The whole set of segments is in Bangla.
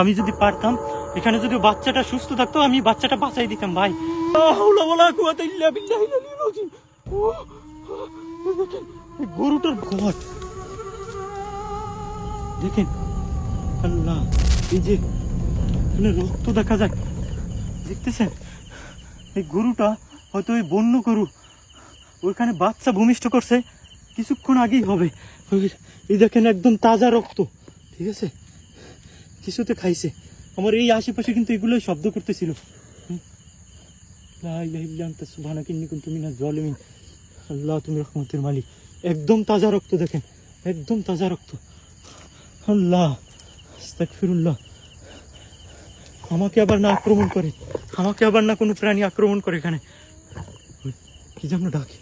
আমি যদি পারতাম, এখানে যদি বাচ্চাটা সুস্থ থাকতো, আমি বাচ্চাটা বাঁচাই দিতাম ভাই। গরুটার ঘর দেখেন, আল্লাহ, এই যে রক্ত দেখা যায়, দেখতেছেন? এই গরুটা হয়তো ওই বন্য গরু, ওইখানে বাচ্চা ভূমিষ্ঠ করছে কিছুক্ষণ আগেই হবে। এই দেখেন একদম তাজা রক্ত, ঠিক আছে? কিছুতে খাইছে। আমার এই আশেপাশে কিন্তু এগুলোই শব্দ করতেছিল। আল্লাহ, তুমি রহমতের মালিক। একদম তাজা রক্ত দেখেন, একদম তাজা রক্ত। আল্লাহ, আস্তাগফিরুল্লাহ। আমাকে আবার না আক্রমণ করে, আমাকে আবার না কোনো প্রাণী আক্রমণ করে। এখানে কি যেন ডাকে,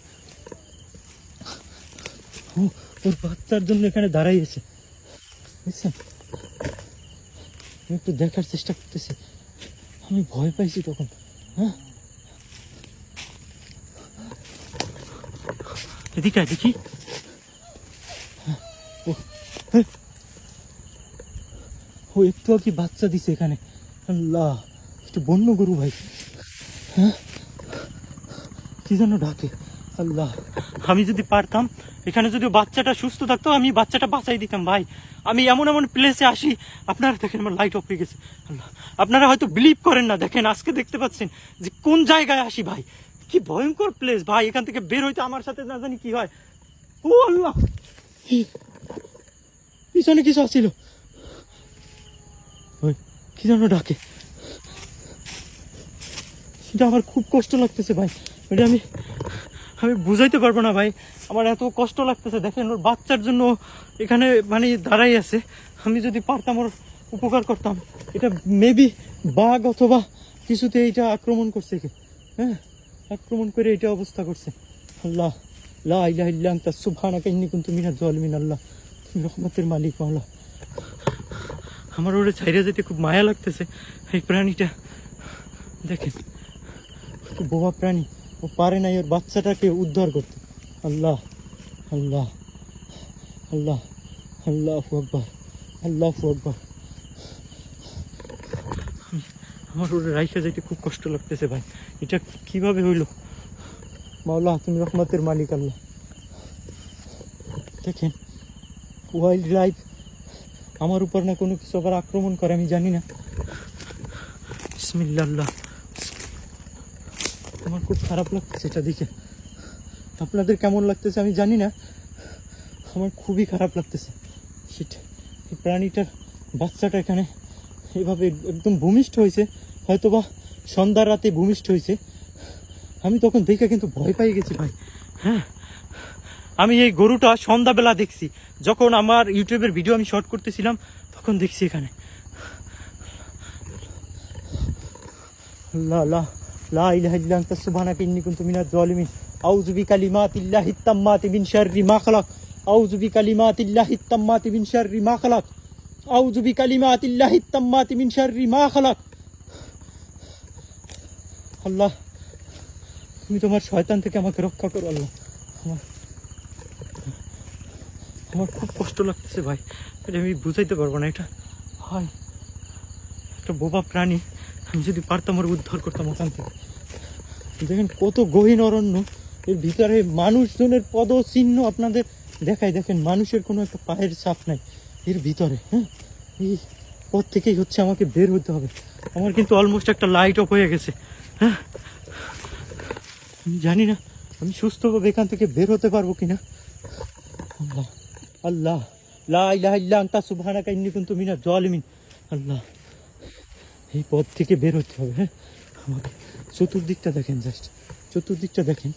ওর বাচ্চার জন্য এখানে দাঁড়াইছে, বুঝছেন? আমি একটু দেখার চেষ্টা করতেছি, আমি ভয় পাইছি তখন। হ্যাঁ, এদিকে দেখি। ও একটু কি বাচ্চা দিছে এখানে। আল্লাহ, একটু বন্য গরু ভাই। হ্যাঁ, কি যেন ডাকে। আল্লাহ, আমি যদি পারতাম, এখানে যদি বাচ্চাটা সুস্থ থাকতো, আমি বাচ্চাটা বাঁচাই দিতাম ভাই। আমি এমন এমন প্লেসে আসি, আপনারা দেখেন আমার লাইট অফ হয়ে গেছে। আল্লাহ, আপনারা হয়তো বিলিভ করেন না। দেখেন আজকে দেখতে পাচ্ছেন যে কোন জায়গায় আসি ভাই, কি ভয়ঙ্কর প্লেস ভাই। এখান থেকে বের হইতে আমার সাথে না জানি কি হয়। ও আল্লাহ, পিছনে কিছু আসছিল, কি যেন ডাকে। সেটা আমার খুব কষ্ট লাগতেছে ভাই। এটা আমি বুঝাইতে পারবো না ভাই, আমার এত কষ্ট লাগতেছে। দেখেন ওর বাচ্চার জন্য এখানে মানে দাঁড়াই আছে। আমি যদি পারতাম ওর উপকার করতাম। এটা মেবি বাঘ অথবা কিছুতে এইটা আক্রমণ করছে। হ্যাঁ, আক্রমণ করে এইটা অবস্থা করছে। আল্লাহ, লা ইলাহা ইল্লা আনতা সুবহানাকা ইন্নী কুনতু মিনাজ জালিমিন। আল্লাহ, তুমি রহমতের মালিক। আল্লাহ, আমার ওরে ছাইরা যেতে খুব মায়া লাগতেছে। এই প্রাণীটা দেখেন, বোবা প্রাণী, ও পারে নাই ওর বাচ্চাটাকে উদ্ধার করতে। আল্লাহ, আল্লাহ, আল্লাহ, আল্লাহু আকবার, আল্লাহু আকবার। আমার ওরে রাইখা যাইতে খুব কষ্ট লাগতেছে ভাই। এটা কিভাবে হইলো? মাওলা, তুমি রহমতের মালিক। আল্লাহ, দেখেন ওয়াইল্ড লাইফ আমার উপর না কোনো কিছু আবার আক্রমণ করে, আমি জানি না। বিসমিল্লাহ। আল্লাহ, আমার খুব খারাপ লাগতেছে এটা দেখে। আপনাদের কেমন লাগতেছে আমি জানি না, আমার খুবই খারাপ লাগতেছে। সেটা এই প্রাণীটার বাচ্চাটা এখানে এভাবে একদম ভূমিষ্ঠ হয়েছে, হয়তো বা সন্ধ্যার রাতে ভূমিষ্ঠ হয়েছে। আমি তখন দেখে কিন্তু ভয় পাই গেছি ভাই। হ্যাঁ, আমি এই গরুটা সন্ধ্যাবেলা দেখছি, যখন আমার ইউটিউবের ভিডিও আমি শর্ট করতেছিলাম, তখন দেখছি এখানে। আল্লাহ, লা লা ইলাহা ইল্লা আনতা সুবহানাকা ইন্নী কুনতু মিনাজ জালিমিন। আউযু বিকালিমাতিল্লাহিত তাম্মাতি মিন শাররি মা খালাক। আউযু বিকালিমাতিল্লাহিত তাম্মাতি মিন শাররি মা খালাক। আউযু বিকালিমাতিল্লাহিত তাম্মাতি মিন শাররি মা খালাক। আল্লাহ, তুমি তোমার শয়তান থেকে আমাকে রক্ষা করো। আল্লাহ, আমার খুব কষ্ট লাগতেছে ভাই। এটা আমি বুঝাইতে পারবো না। এটা ভাই একটা বোবা প্রাণী, আমি যদি পারতাম ওর উদ্ধার করতাম ওখান থেকে। দেখেন কত গহীন অরণ্য, এর ভিতরে মানুষজনের পদ চিহ্ন আপনাদের দেখায়। দেখেন মানুষের কোনো একটা পায়ের ছাপ নাই এর ভিতরে। হ্যাঁ, এই পথ থেকেই হচ্ছে আমাকে বের হতে হবে। আমার কিন্তু অলমোস্ট একটা লাইট অফ হয়ে গেছে। হ্যাঁ, আমি জানি না আমি সুস্থভাবে এখান থেকে বের হতে পারবো কিনা। আল্লাহ, আল্লাহ, লা ইলাহা ইল্লা আনতা সুবহানাকা ইন্নী কুনতু মিনাজ জালিমিন। আল্লাহ, এই পথ থেকে বের হতে হবে। হ্যাঁ, আমাকে চতুর্দিকটা দেখেন, জাস্ট চতুর্দিকটা দেখেন।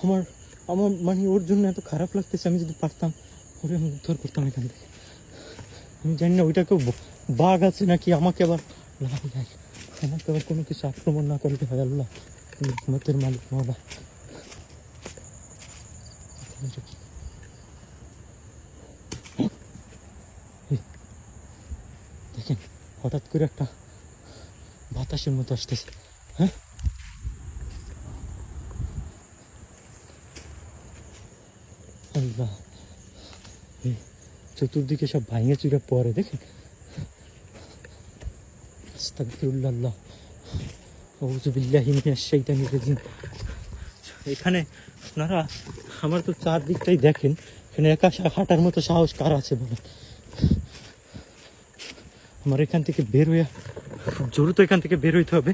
আমার আমার মানে ওর জন্য এত খারাপ লাগতেছে। আমি যদি পারতাম ওরে আমি উদ্ধার করতাম এখান থেকে। আমি জানি না ওইটাকেও বাঘ আছে নাকি, আমাকে আবার আমাকে আবার কোনো কিছু আক্রমণ না করতে হয়। আল্লাহ, রহমতের মালিক মাওলা। দেখেন হঠাৎ করে একটা বাতাসের মতো আসতেছে। হ্যাঁ, আল্লাহ, চতুর্দিকে সব ভাঙে চুরে পড়ে। দেখেন আস্তাগফিরুল্লাহ আউযু বিল্লাহি মিনাশ শাইতানির রাজিম। এখানে আপনারা আমার তো চারদিকটাই দেখেন, এখানে একা হাঁটার মতো সাহস কার আছে বলেন? আমার এখান থেকে বের হয়ে খুব দ্রুত এখান থেকে বের হইতে হবে।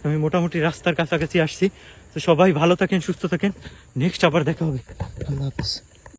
আমি মোটামুটি রাস্তার কাছাকাছি আসছি। তো সবাই ভালো থাকেন, সুস্থ থাকেন, নেক্সট আবার দেখা হবে। আল্লাহ হাফেজ।